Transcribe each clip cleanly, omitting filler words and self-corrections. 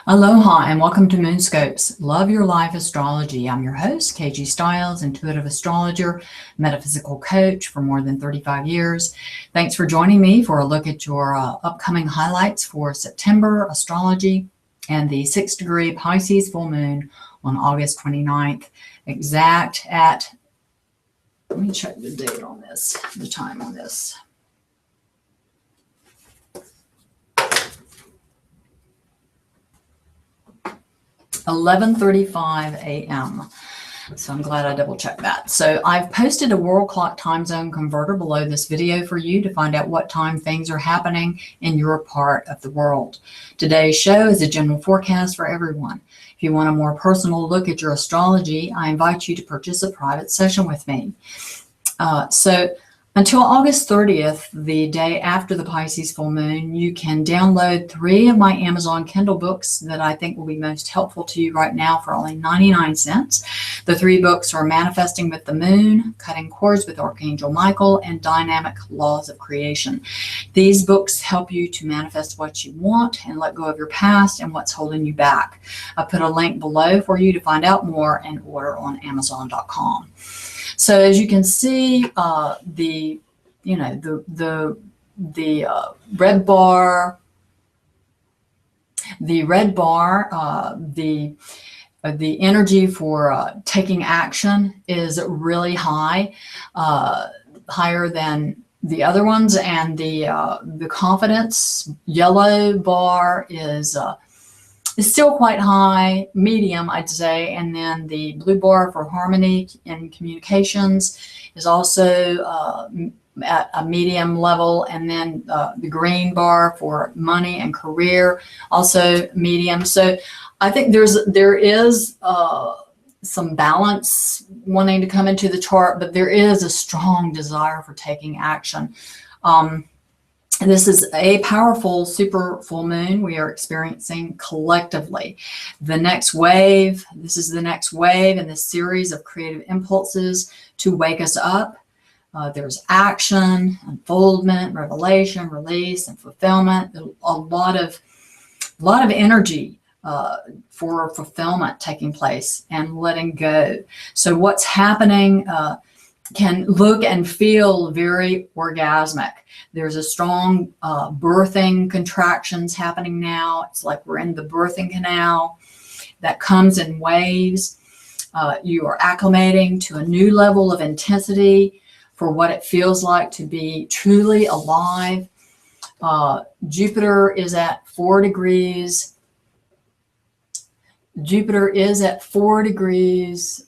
Aloha and welcome to Moonscopes, Love Your Life Astrology. I'm your host, KG Stiles, intuitive astrologer, metaphysical coach for more than 35 years. Thanks for joining me for a look at your upcoming highlights for September astrology and the 6th degree Pisces full moon on August 29th, exact at, let me check the date on this, the time on this. 11:35 a.m. So I'm glad I double checked that. So I've posted a world clock time zone converter below this video for you to find out what time things are happening in your part of the world. Today's show is a general forecast for everyone. If you want a more personal look at your astrology, I invite you to purchase a private session with me. Until August 30th, the day after the Pisces full moon, you can download 3 of my Amazon Kindle books that I think will be most helpful to you right now for only 99 cents. The 3 books are Manifesting with the Moon, Cutting Cords with Archangel Michael, and Dynamic Laws of Creation. These books help you to manifest what you want and let go of your past and what's holding you back. I put a link below for you to find out more and order on Amazon.com. So as you can see, the red bar, the energy for taking action is really high, higher than the other ones, and the confidence yellow bar is still quite high, medium, I'd say. And then the blue bar for harmony and communications is also at a medium level. And then the green bar for money and career, also medium. So I think there is some balance wanting to come into the chart, but there is a strong desire for taking action. This is a powerful super full moon we are experiencing collectively. The next wave, this is the next wave in this series of creative impulses to wake us up. There's action, unfoldment, revelation, release, and fulfillment. A lot of energy for fulfillment taking place and letting go. So what's happening can look and feel very orgasmic. There's a strong birthing contractions happening now. It's like we're in the birthing canal that comes in waves. You are acclimating to a new level of intensity for what it feels like to be truly alive. Jupiter is at 4 degrees. Jupiter is at 4 degrees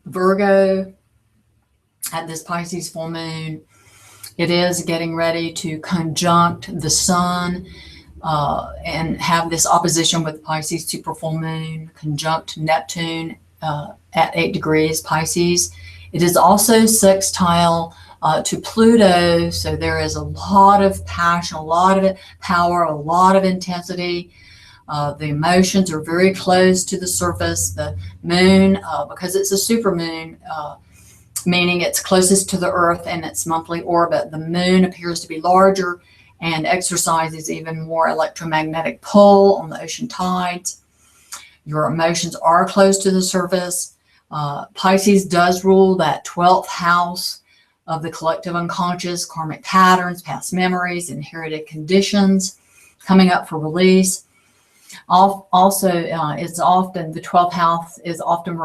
Virgo at this Pisces full moon. It is getting ready to conjunct the sun and have this opposition with Pisces super full moon, conjunct Neptune at 8 degrees Pisces. It is also sextile to Pluto, so there is a lot of passion, a lot of power, a lot of intensity. The emotions are very close to the surface. The moon, because it's a super moon, meaning it's closest to the Earth in its monthly orbit, the moon appears to be larger and exercises even more electromagnetic pull on the ocean tides. Your emotions are close to the surface. Pisces does rule that 12th house of the collective unconscious, karmic patterns, past memories, inherited conditions coming up for release. Also, it's often, the 12th house is often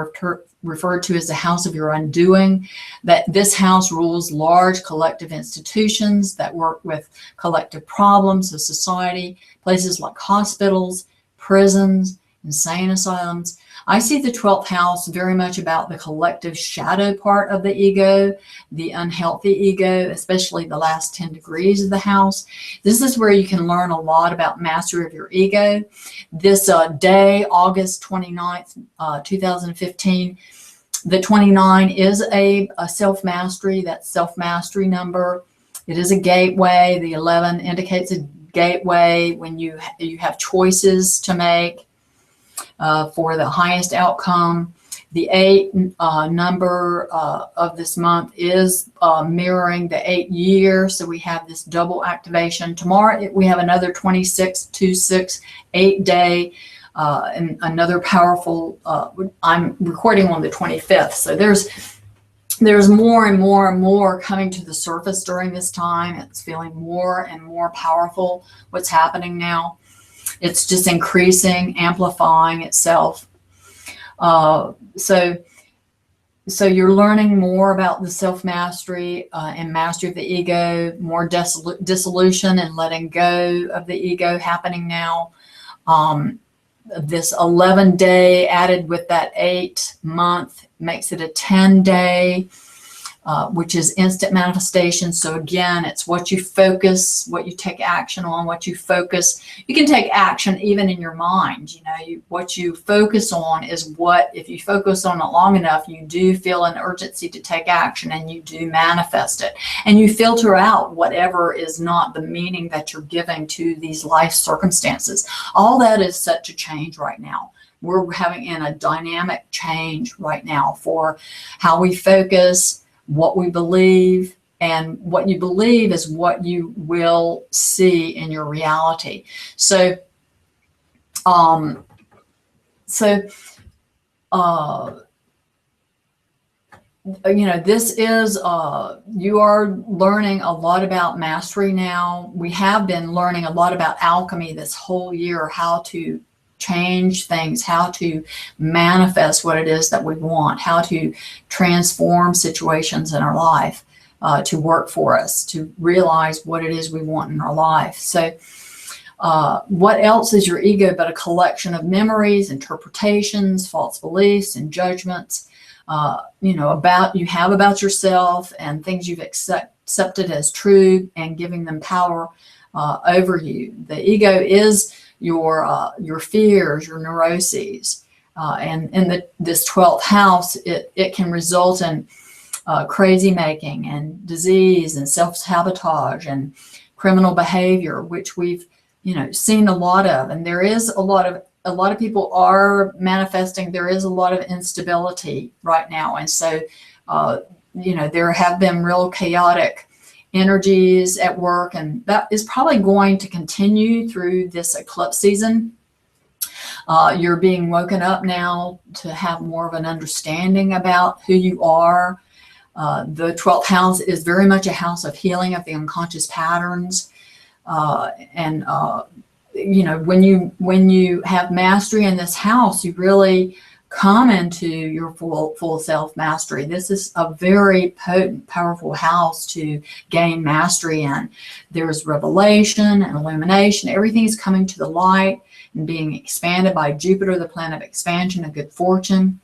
referred to as the house of your undoing, that this house rules large collective institutions that work with collective problems of society, places like hospitals, prisons, insane asylums. I see the 12th house very much about the collective shadow part of the ego, the unhealthy ego, especially the last 10 degrees of the house. This is where you can learn a lot about mastery of your ego. This day, August 29th, 2015, the 29 is a self-mastery, that self-mastery number. It is a gateway. The 11 indicates a gateway when you have choices to make for the highest outcome. The 8 number of this month is mirroring the 8 year. So we have this double activation. Tomorrow we have another 2626 8-day and another powerful, I'm recording on the 25th. So there's more and more and more coming to the surface during this time. It's feeling more and more powerful what's happening now. It's just increasing, amplifying itself. So you're learning more about the self-mastery and mastery of the ego, more dissolution and letting go of the ego happening now. This 11-day added with that 8 month makes it a 10-day, which is instant manifestation. So again, it's what you focus, what you take action on, what you focus. You can take action even in your mind. You know, what you focus on is what, if you focus on it long enough, you do feel an urgency to take action and you do manifest it. And you filter out whatever is not the meaning that you're giving to these life circumstances. All that is set to change right now. We're having in a dynamic change right now for how we focus, what we believe, and what you believe is what you will see in your reality. So, you know, this is, you are learning a lot about mastery now. We have been learning a lot about alchemy this whole year, how to change things, how to manifest what it is that we want, how to transform situations in our life to work for us, to realize what it is we want in our life. So what else is your ego but a collection of memories, interpretations, false beliefs, and judgments, you know, about yourself and things you've accepted as true and giving them power over you. The ego is your fears, your neuroses, and in this 12th house, it can result in crazy making and disease and self-sabotage and criminal behavior, which we've, you know, seen a lot of. And there is a lot of people are manifesting. There is a lot of instability right now, and so you know, there have been real chaotic energies at work, and that is probably going to continue through this eclipse season. You're being woken up now to have more of an understanding about who you are. The 12th house is very much a house of healing of the unconscious patterns, and you know, when you have mastery in this house, you really come into your full self-mastery. This is a very potent, powerful house to gain mastery in. There's revelation and illumination. Everything is coming to the light and being expanded by Jupiter, the planet of expansion and good fortune.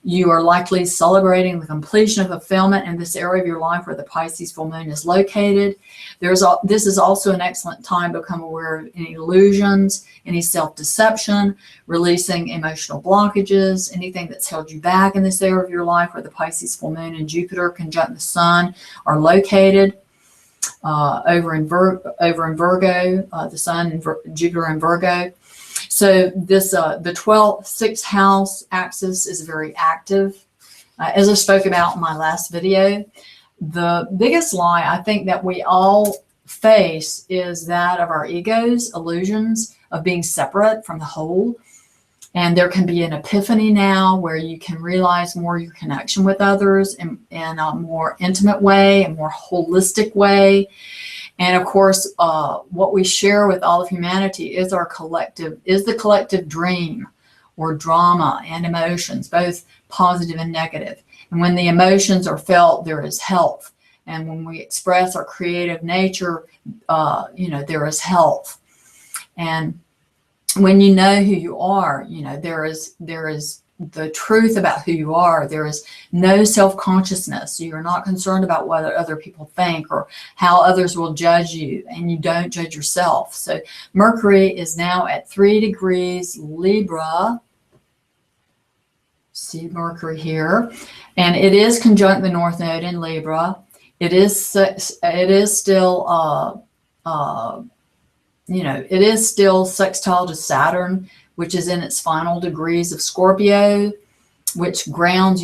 You are likely celebrating the completion of fulfillment in this area of your life where the Pisces full moon is located. This is also an excellent time to become aware of any illusions, any self-deception, releasing emotional blockages, anything that's held you back in this area of your life where the Pisces full moon and Jupiter conjunct the sun are located. Over in Virgo, the sun and Jupiter in Virgo. So this the 12th, 6th house axis is very active. As I spoke about in my last video, the biggest lie I think that we all face is that of our egos, illusions of being separate from the whole. And there can be an epiphany now where you can realize more your connection with others in a more intimate way, a more holistic way. And of course, what we share with all of humanity is the collective dream or drama and emotions, both positive and negative. And when the emotions are felt, there is health. And when we express our creative nature, you know, there is health. And when you know who you are, you know, there is the truth about who you are. There is no self-consciousness. You're not concerned about what other people think or how others will judge you, and you don't judge yourself. So Mercury is now at 3 degrees Libra. See Mercury here, and it is conjunct the North Node in Libra. It is still you know, it is still sextile to Saturn, which is in its final degrees of Scorpio. which grounds,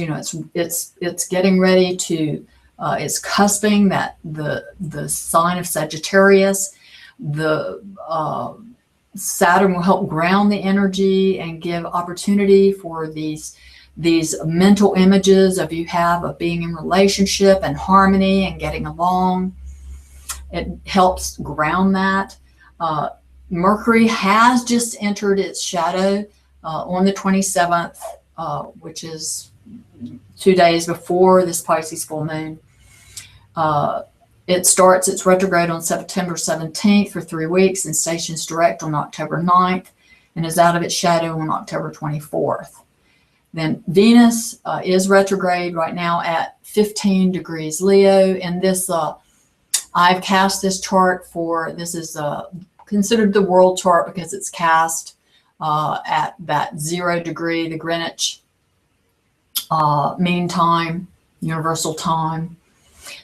it's getting ready to, it's cusping that the sign of Sagittarius. The Saturn will help ground the energy and give opportunity for these mental images of being in relationship and harmony and getting along. It helps ground that. Mercury has just entered its shadow on the 27th, which is 2 days before this Pisces full moon. It starts its retrograde on September 17th for 3 weeks and stations direct on October 9th and is out of its shadow on October 24th. Then Venus is retrograde right now at 15 degrees Leo. And this, I've cast this chart this is considered the world chart because it's cast at that 0 degree, the Greenwich mean time, universal time.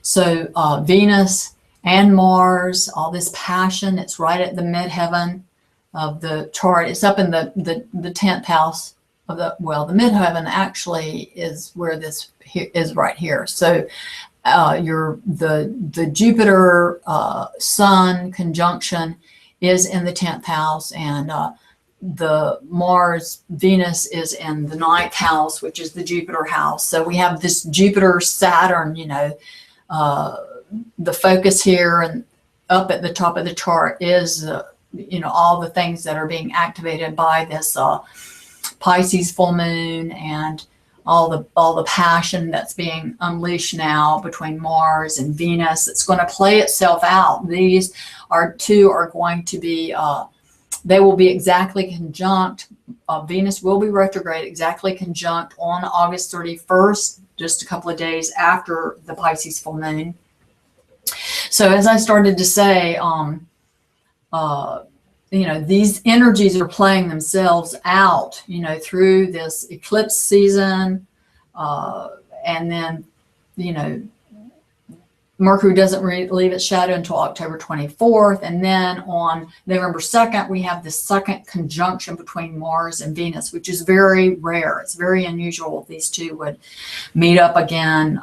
So Venus and Mars, all this passion, it's right at the midheaven of the chart. It's up in the 10th house of the midheaven actually is where this is right here. So the Jupiter Sun conjunction is in the 10th house, and the Mars Venus is in the 9th house, which is the Jupiter house. So we have this Jupiter Saturn, the focus here, and up at the top of the chart is all the things that are being activated by this Pisces full moon, and all the passion that's being unleashed now between Mars and Venus. It's going to play itself out. These two are going to be they will be exactly conjunct. Venus will be retrograde exactly conjunct on August 31st, just a couple of days after the Pisces full moon. So as I started to say, these energies are playing themselves out, through this eclipse season. And then, Mercury doesn't leave its shadow until October 24th. And then on November 2nd, we have the second conjunction between Mars and Venus, which is very rare. It's very unusual these two would meet up again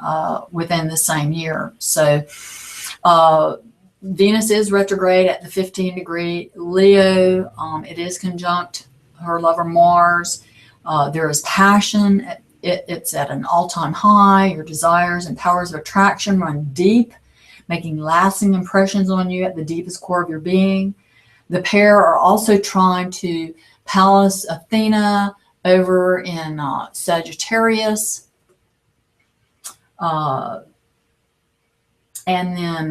within the same year. So Venus is retrograde at the 15 degree Leo. It is conjunct her lover Mars. There is passion. It's at an all-time high. Your desires and powers of attraction run deep, making lasting impressions on you at the deepest core of your being. The pair are also trying to Pallas Athena over in Sagittarius. And then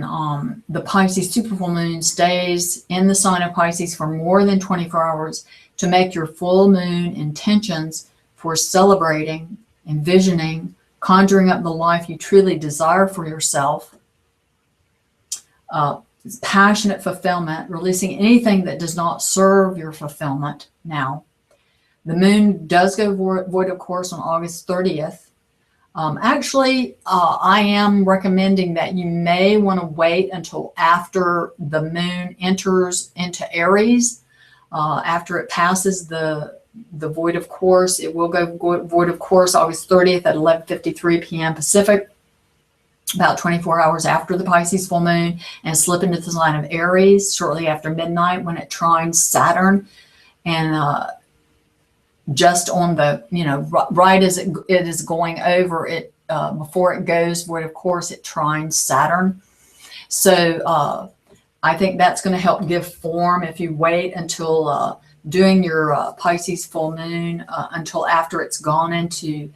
the Pisces superfull moon stays in the sign of Pisces for more than 24 hours to make your full moon intentions for celebrating, envisioning, conjuring up the life you truly desire for yourself. Passionate fulfillment, releasing anything that does not serve your fulfillment now. The moon does go void of course on August 30th. I am recommending that you may want to wait until after the moon enters into Aries. After it passes the void of course, it will go void of course August 30th at 11:53 p.m. Pacific, about 24 hours after the Pisces full moon, and slip into the sign of Aries shortly after midnight when it trines Saturn. And just on the, right as it is going over it, before it goes void of course, it trines Saturn. So I think that's going to help give form if you wait until doing your Pisces full moon until after it's gone into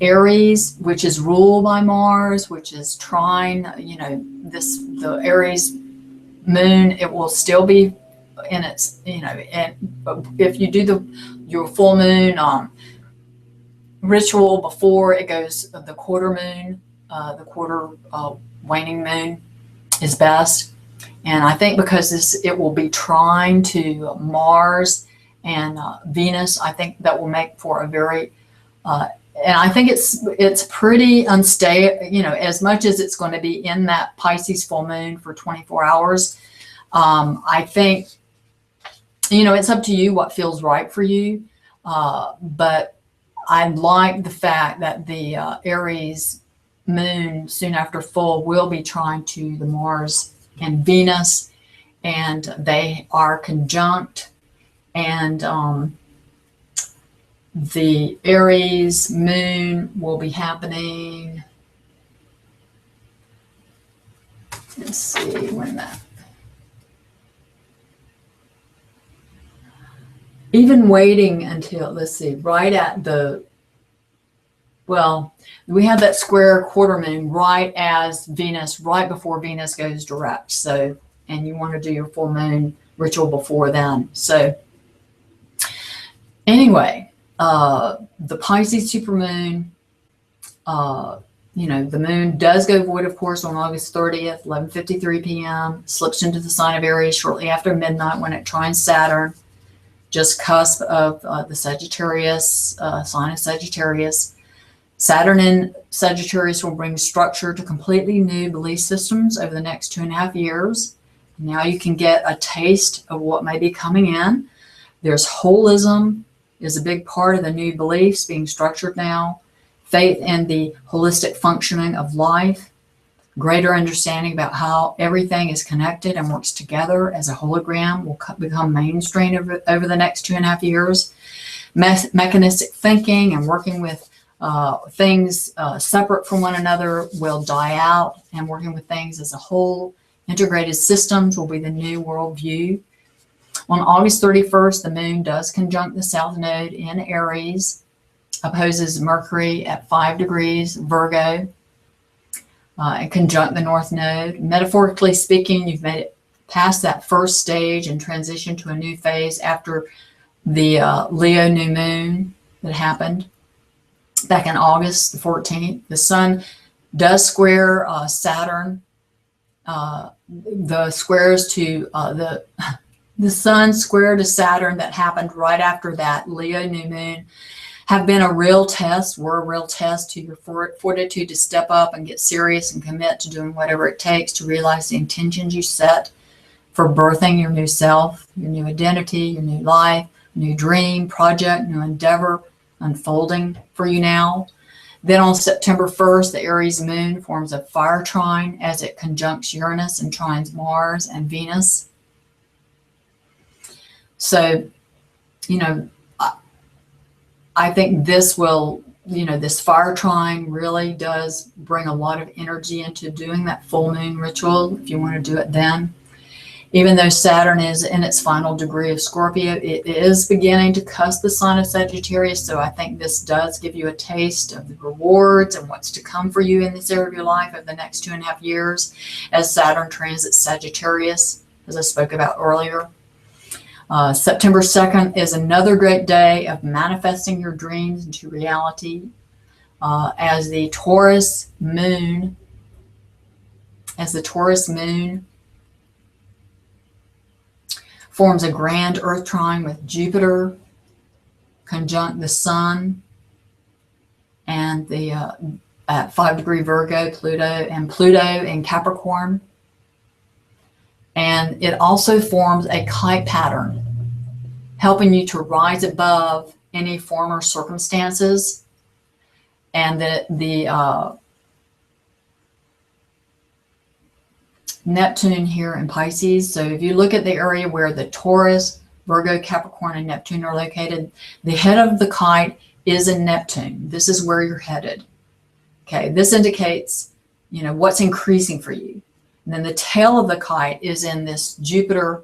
Aries, which is ruled by Mars, which is trine, the Aries moon. It will still be in its, and if you do your full moon ritual before it goes the quarter moon, the quarter waning moon is best. And I think because it will be trine to Mars and Venus, I think that will make for a very, and I think it's pretty unstable, as much as it's going to be in that Pisces full moon for 24 hours. I think, it's up to you what feels right for you. But I like the fact that the Aries moon soon after full will be trying to the Mars and Venus, and they are conjunct. And the Aries moon will be happening. Let's see when that. Even waiting until, let's see, right at the, well, we have that square quarter moon right as Venus, right before Venus goes direct. So, and you want to do your full moon ritual before then. So anyway, the Pisces supermoon, the moon does go void, of course, on August 30th, 11:53 p.m., slips into the sign of Aries shortly after midnight when it trines Saturn, just cusp of the Sagittarius, sign of Sagittarius. Saturn in Sagittarius will bring structure to completely new belief systems over the next 2.5 years. Now you can get a taste of what may be coming in. There's holism is a big part of the new beliefs being structured now. Faith in the holistic functioning of life. Greater understanding about how everything is connected and works together as a hologram will become mainstream over the next 2.5 years. Mechanistic thinking and working with things separate from one another will die out, and working with things as a whole. Integrated systems will be the new worldview. On August 31st, the moon does conjunct the south node in Aries, opposes Mercury at 5 degrees Virgo, and conjunct the north node. Metaphorically speaking, you've made it past that first stage and transition to a new phase after the Leo new moon that happened back in August the 14th. The sun does square Saturn. The squares to the sun square to Saturn that happened right after that Leo new moon have been a real test, were a real test to your fortitude to step up and get serious and commit to doing whatever it takes to realize the intentions you set for birthing your new self, your new identity, your new life, new dream, project, new endeavor unfolding for you now. Then on September 1st, the Aries moon forms a fire trine as it conjuncts Uranus and trines Mars and Venus. So, I think this will, this fire trine really does bring a lot of energy into doing that full moon ritual if you want to do it then. Even though Saturn is in its final degree of Scorpio, it is beginning to cusp the sign of Sagittarius. So I think this does give you a taste of the rewards and what's to come for you in this area of your life over the next 2.5 years as Saturn transits Sagittarius, as I spoke about earlier. September 2nd is another great day of manifesting your dreams into reality as the Taurus moon forms a grand earth trine with Jupiter conjunct the sun and the at 5 degree Virgo, Pluto in Capricorn. And it also forms a kite pattern, helping you to rise above any former circumstances. And the Neptune here in Pisces. So if you look at the area where the Taurus, Virgo, Capricorn, and Neptune are located, the head of the kite is in Neptune. This is where you're headed. Okay, this indicates, what's increasing for you. And then the tail of the kite is in this Jupiter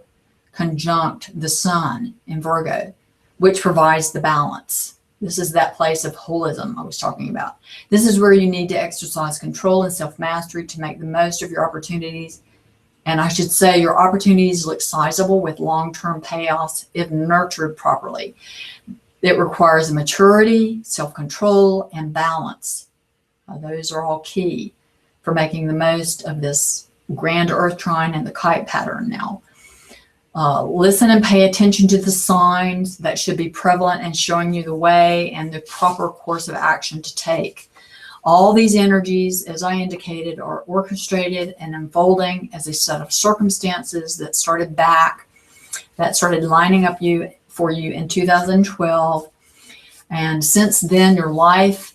conjunct the sun in Virgo, which provides the balance. This is that place of holism I was talking about. This is where you need to exercise control and self-mastery to make the most of your opportunities. And I should say your opportunities look sizable with long-term payoffs if nurtured properly. It requires maturity, self-control, and balance. Those are all key for making the most of this grand earth trine and the kite pattern now. Listen and pay attention to the signs that should be prevalent and showing you the way and the proper course of action to take. All these energies, as I indicated, are orchestrated and unfolding as a set of circumstances that started lining up for you in 2012. And since then, your life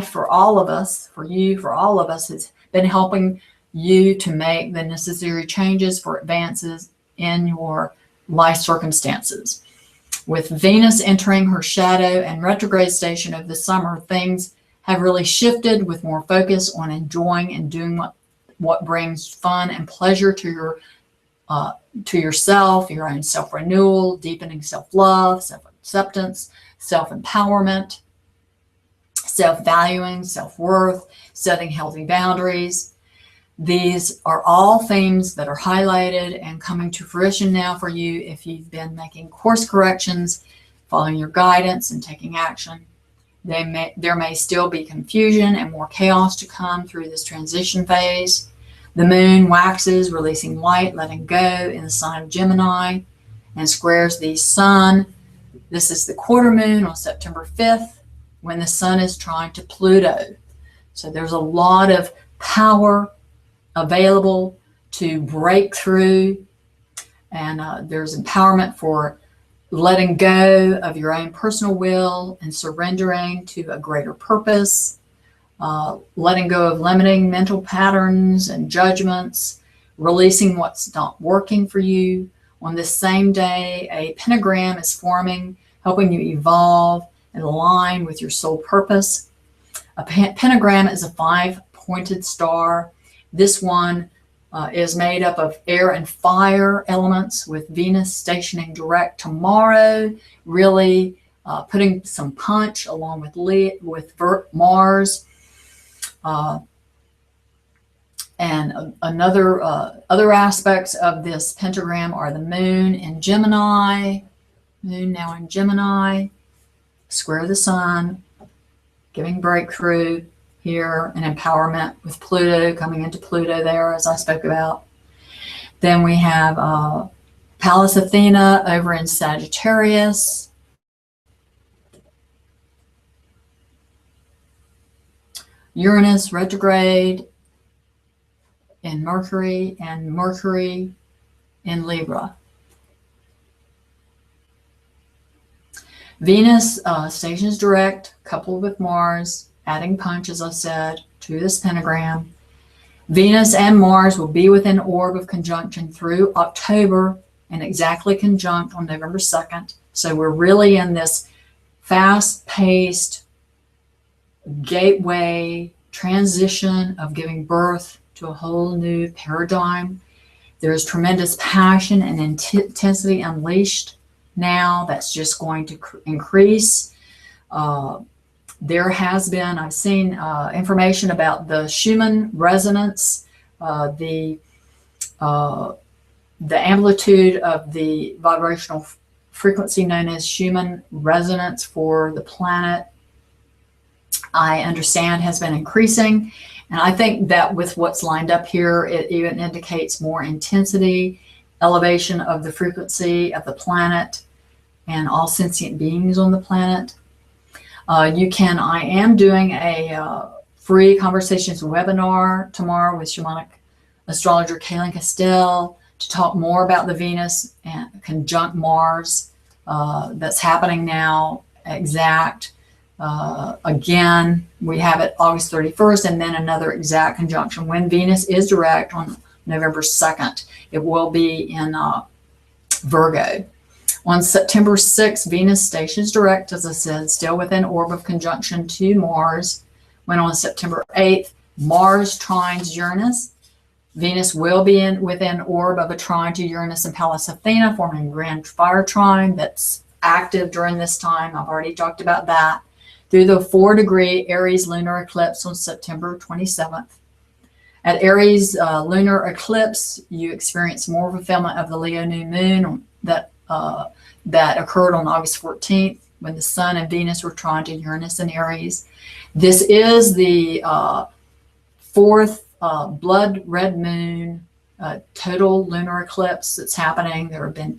for all of us, for you, for all of us, has been helping you to make the necessary changes for advances in your life circumstances. With Venus entering her shadow and retrograde station of the summer, things have really shifted with more focus on enjoying and doing what brings fun and pleasure to yourself, your own self-renewal, deepening self-love, self-acceptance, self-empowerment, self-valuing, self-worth, setting healthy boundaries. These are all themes that are highlighted and coming to fruition now for you if you've been making course corrections, following your guidance, and taking action. There may still be confusion and more chaos to come through this transition phase. The moon waxes, releasing light, letting go in the sign of Gemini, and squares the sun. This is the quarter moon on September 5th, when the sun is trine to Pluto. So there's a lot of power available to break through, and there's empowerment for letting go of your own personal will and surrendering to a greater purpose, letting go of limiting mental patterns and judgments, releasing what's not working for you. On this same day, a pentagram is forming, helping you evolve and align with your soul purpose. A pentagram is a 5-pointed star. This one is made up of air and fire elements, with Venus stationing direct tomorrow, really putting some punch, along with Mars. And other aspects of this pentagram are the moon in Gemini, moon now in Gemini, square the sun, giving breakthrough here and empowerment with Pluto coming into Pluto there, as I spoke about. Then we have Pallas Athena over in Sagittarius. Uranus retrograde in Mercury, and Mercury in Libra. Venus stations direct, coupled with Mars, adding punch, as I said, to this pentagram. Venus and Mars will be within orb of conjunction through October and exactly conjunct on November 2nd. So we're really in this fast-paced gateway transition of giving birth to a whole new paradigm. There is tremendous passion and intensity unleashed now that's just going to increase. There has been, I've seen information about the Schumann resonance, the amplitude of the vibrational frequency known as Schumann resonance for the planet, I understand, has been increasing. And I think that with what's lined up here, it even indicates more intensity, elevation of the frequency of the planet and all sentient beings on the planet. I am doing a free conversations webinar tomorrow with shamanic astrologer Kaylin Castell to talk more about the Venus and conjunct Mars that's happening now, exact. Again, we have it August 31st, and then another exact conjunction when Venus is direct on November 2nd. It will be in Virgo. On September 6th, Venus stations direct, as I said, still within orb of conjunction to Mars. When on September 8th, Mars trines Uranus. Venus will be within orb of a trine to Uranus and Pallas Athena, forming a grand fire trine that's active during this time. I've already talked about that. Through the 4-degree Aries lunar eclipse on September 27th. At Aries lunar eclipse, you experience more fulfillment of the Leo new moon that occurred on August 14th, when the Sun and Venus were trine to Uranus and Aries. This is the fourth blood red moon total lunar eclipse that's happening. There have been a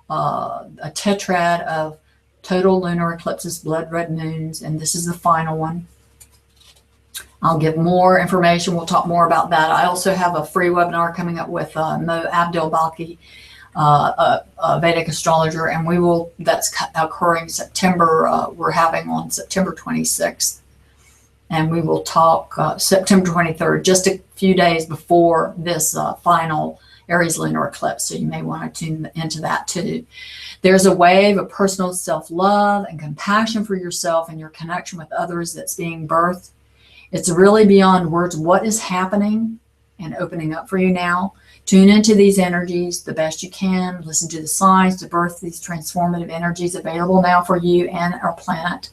tetrad of total lunar eclipses, blood red moons, and this is the final one. I'll give more information. We'll talk more about that. I also have a free webinar coming up with Mo Abdel-Balki a Vedic astrologer, and that's occurring September. We're having on September 26th, and we will talk September 23rd, just a few days before this final Aries lunar eclipse. So you may want to tune into that too. There's a wave of personal self-love and compassion for yourself and your connection with others that's being birthed. It's really beyond words what is happening and opening up for you now. Tune into these energies the best you can. Listen to the signs to birth these transformative energies available now for you and our planet.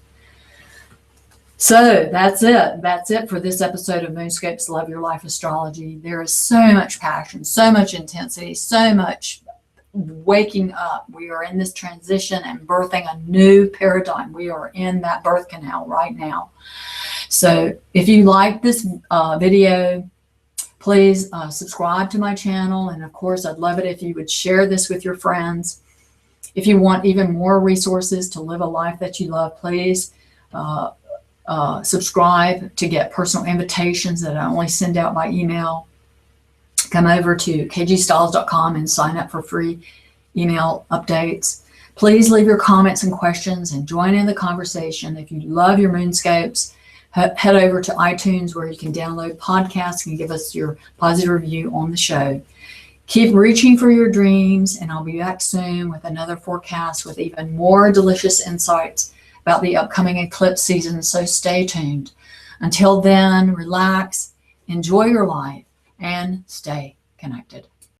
So that's it. That's it for this episode of Moonscapes Love Your Life Astrology. There is so much passion, so much intensity, so much waking up. We are in this transition and birthing a new paradigm. We are in that birth canal right now. So if you like this video, please subscribe to my channel. And of course, I'd love it if you would share this with your friends. If you want even more resources to live a life that you love, please subscribe to get personal invitations that I only send out by email. Come over to kgstiles.com and sign up for free email updates. Please leave your comments and questions and join in the conversation. If you love your moonscapes, head over to iTunes where you can download podcasts and give us your positive review on the show. Keep reaching for your dreams, and I'll be back soon with another forecast with even more delicious insights about the upcoming eclipse season, so stay tuned. Until then, relax, enjoy your life, and stay connected.